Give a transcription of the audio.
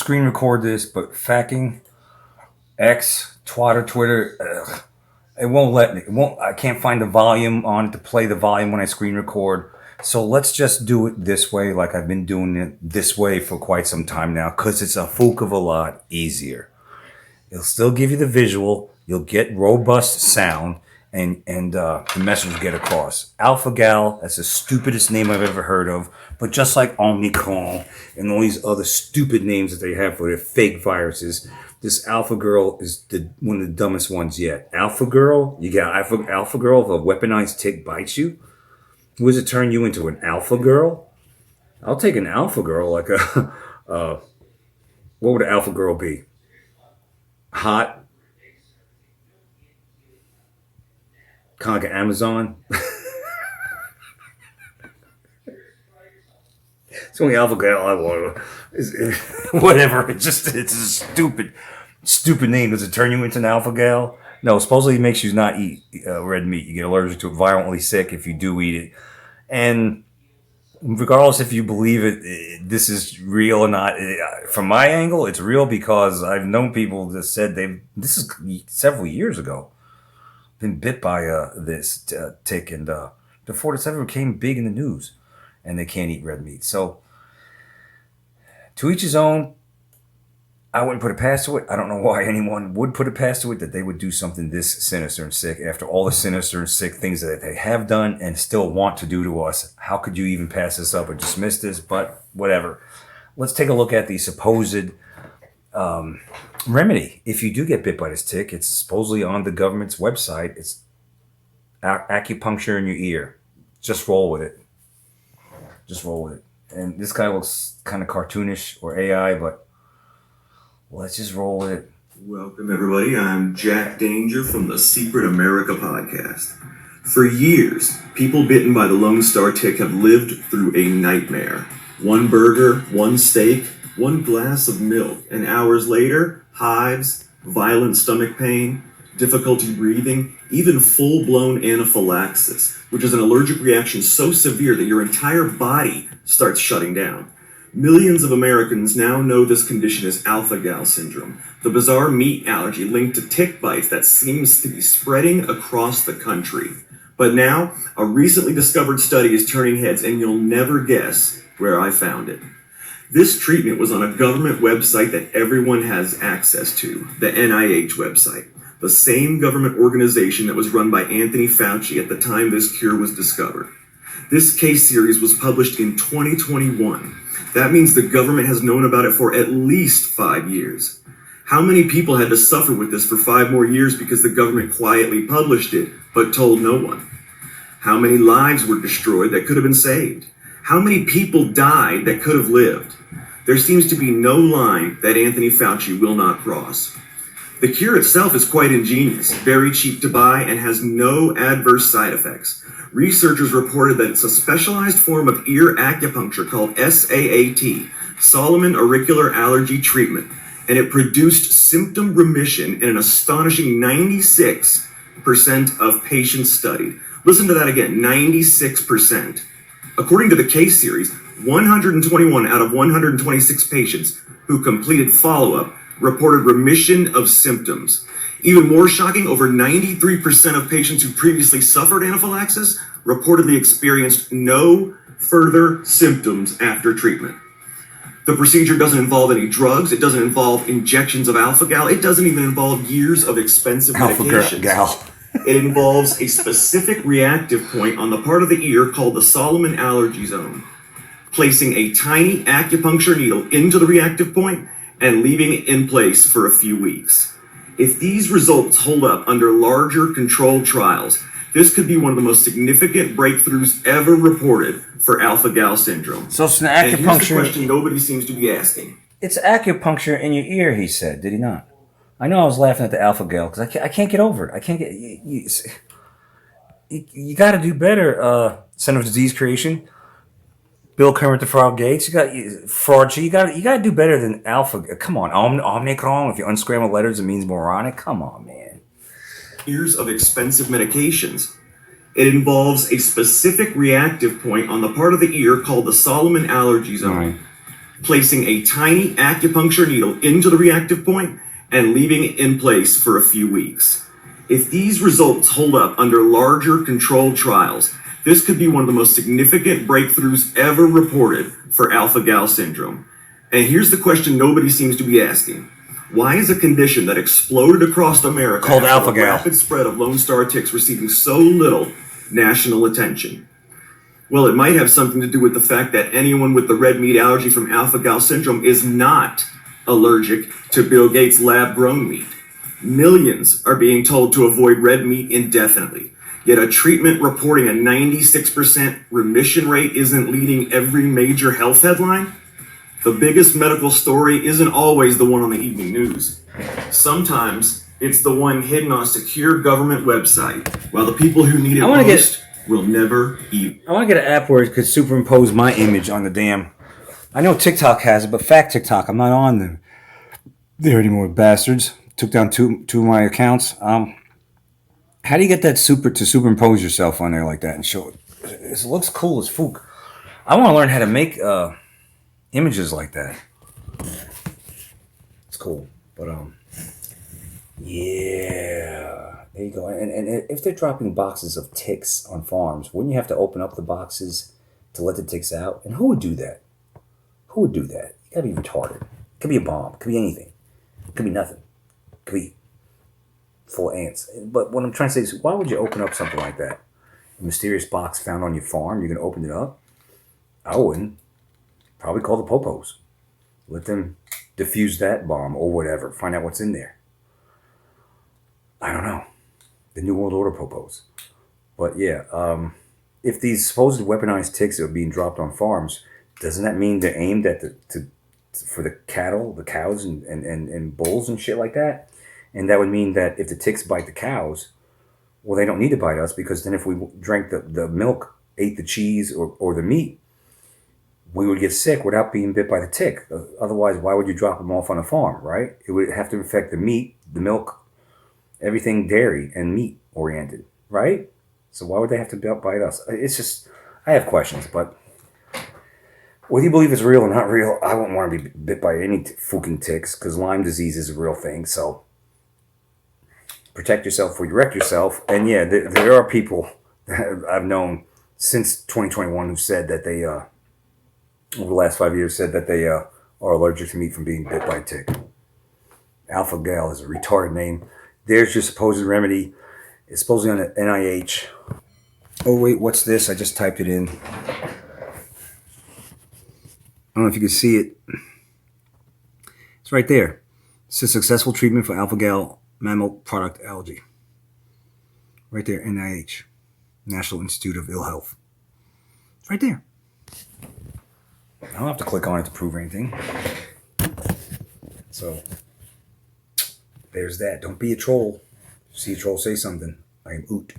screen record this, but facking X, Twitter, it won't let me. It won't. I can't find the volume on it to play the volume when I screen record. So let's just do it this way, like I've been doing it this way for quite some time now, because it's a fuck of a lot easier. It'll still give you the visual. You'll get robust sound, and the message will get across. Alpha Gal, that's the stupidest name I've ever heard of. But just like Omicron and all these other stupid names that they have for their fake viruses, this Alpha Girl is one of the dumbest ones yet. Alpha Girl? You got Alpha Girl if a weaponized tick bites you? Who does it turn you into, an Alpha Girl? I'll take an Alpha Girl like a... what would an Alpha Girl be? Hot? Kind of like an Amazon? It's the only Alpha Gal I want. Whatever. It's a stupid name. Does it turn you into an Alpha Gal? No, supposedly it makes you not eat red meat. You get allergic to it, violently sick if you do eat it. And regardless if you believe this is real or not, from my angle, it's real because I've known people that said this is several years ago, been bit by this tick, and before this ever became big in the news, and they can't eat red meat. So, to each his own. I wouldn't put it past to it. I don't know why anyone would put it past to it that they would do something this sinister and sick after all the sinister and sick things that they have done and still want to do to us. How could you even pass this up or dismiss this? But whatever. Let's take a look at the supposed remedy. If you do get bit by this tick, it's supposedly on the government's website. It's acupuncture in your ear. Just roll with it. And this guy looks kind of cartoonish or AI, but let's just roll with it. Welcome, everybody. I'm Jack Danger from the Secret America podcast. For years, people bitten by the Lone Star tick have lived through a nightmare. One burger, one steak, one glass of milk, and hours later, hives, violent stomach pain, difficulty breathing, even full-blown anaphylaxis, which is an allergic reaction so severe that your entire body starts shutting down. Millions of Americans now know this condition as alpha-gal syndrome, the bizarre meat allergy linked to tick bites that seems to be spreading across the country. But now, a recently discovered study is turning heads, and you'll never guess where I found it. This treatment was on a government website that everyone has access to, the NIH website, the same government organization that was run by Anthony Fauci at the time this cure was discovered. This case series was published in 2021. That means the government has known about it for at least 5 years. How many people had to suffer with this for 5 more years because the government quietly published it, but told no one? How many lives were destroyed that could have been saved? How many people died that could have lived? There seems to be no line that Anthony Fauci will not cross. The cure itself is quite ingenious, very cheap to buy, and has no adverse side effects. Researchers reported that it's a specialized form of ear acupuncture called SAAT, Solomon Auricular Allergy Treatment, and it produced symptom remission in an astonishing 96% of patients studied. Listen to that again, 96%. According to the case series, 121 out of 126 patients who completed follow-up reported remission of symptoms. Even more shocking, over 93% of patients who previously suffered anaphylaxis reportedly experienced no further symptoms after treatment. The procedure doesn't involve any drugs. It doesn't involve injections of alpha-gal. It doesn't even involve years of expensive medications. Alpha-gal. It involves a specific reactive point on the part of the ear called the Solomon allergy zone, placing a tiny acupuncture needle into the reactive point and leaving it in place for a few weeks. If these results hold up under larger controlled trials, this could be one of the most significant breakthroughs ever reported for alpha-gal syndrome. So it's an acupuncture. And here's the question nobody seems to be asking. It's acupuncture in your ear, he said, did he not? I know I was laughing at the alpha-gal because I can't get over it. I can't get... You got to do better, Center of Disease Creation. Bill Kermit the Frog Gates, you got fraud. You got to do better than alpha. Come on, Omicron. If you unscramble letters, it means moronic. Come on, man. Years of expensive medications. It involves a specific reactive point on the part of the ear called the Solomon allergy zone. Right. placing a tiny acupuncture needle into the reactive point and leaving it in place for a few weeks. If these results hold up under larger controlled trials, this could be one of the most significant breakthroughs ever reported for alpha-gal syndrome. And here's the question nobody seems to be asking. Why is a condition that exploded across America called after alpha-gal a rapid spread of Lone Star ticks receiving so little national attention? Well, it might have something to do with the fact that anyone with the red meat allergy from alpha-gal syndrome is not allergic to Bill Gates' lab-grown meat. Millions are being told to avoid red meat indefinitely, yet a treatment reporting a 96% remission rate isn't leading every major health headline? The biggest medical story isn't always the one on the evening news. Sometimes it's the one hidden on a secure government website, while the people who need it most will never eat. I want to get an app where it could superimpose my image on the damn. I know TikTok has it, but fact TikTok, I'm not on there anymore, bastards. Took down two of my accounts. How do you get that to superimpose yourself on there like that and show it? It looks cool as fuck. I want to learn how to make images like that. It's cool, but yeah, there you go. And if they're dropping boxes of ticks on farms, wouldn't you have to open up the boxes to let the ticks out? And who would do that? Who would do that? You gotta be retarded. It could be a bomb. It could be anything. It could be nothing. It could be full of ants. But what I'm trying to say is, why would you open up something like that? A mysterious box found on your farm. You're gonna open it up? I wouldn't. Probably call the popos. Let them defuse that bomb or whatever. Find out what's in there. I don't know. The New World Order popos. But yeah, if these supposed weaponized ticks are being dropped on farms, doesn't that mean they're aimed at for the cattle, the cows and bulls and shit like that? And that would mean that if the ticks bite the cows, well, they don't need to bite us, because then if we drank the milk, ate the cheese or the meat, we would get sick without being bit by the tick. Otherwise, why would you drop them off on a farm, right? It would have to affect the meat, the milk, everything dairy and meat oriented, right? So why would they have to bite us? It's just, I have questions, but whether you believe it's real or not real, I wouldn't want to be bit by any fucking ticks, because Lyme disease is a real thing. So protect yourself before you wreck yourself. And yeah, there are people that I've known since 2021 who said that they, over the last 5 years, said that they are allergic to meat from being bit by a tick. Alpha-gal is a retarded name. There's your supposed remedy. It's supposedly on the NIH. Oh wait, what's this? I just typed it in. I don't know if you can see it. It's right there. It's a successful treatment for alpha-gal mammal product allergy. Right there, NIH, National Institute of Ill Health. It's right there. I don't have to click on it to prove anything. So, there's that. Don't be a troll. See a troll say something. I am Oot.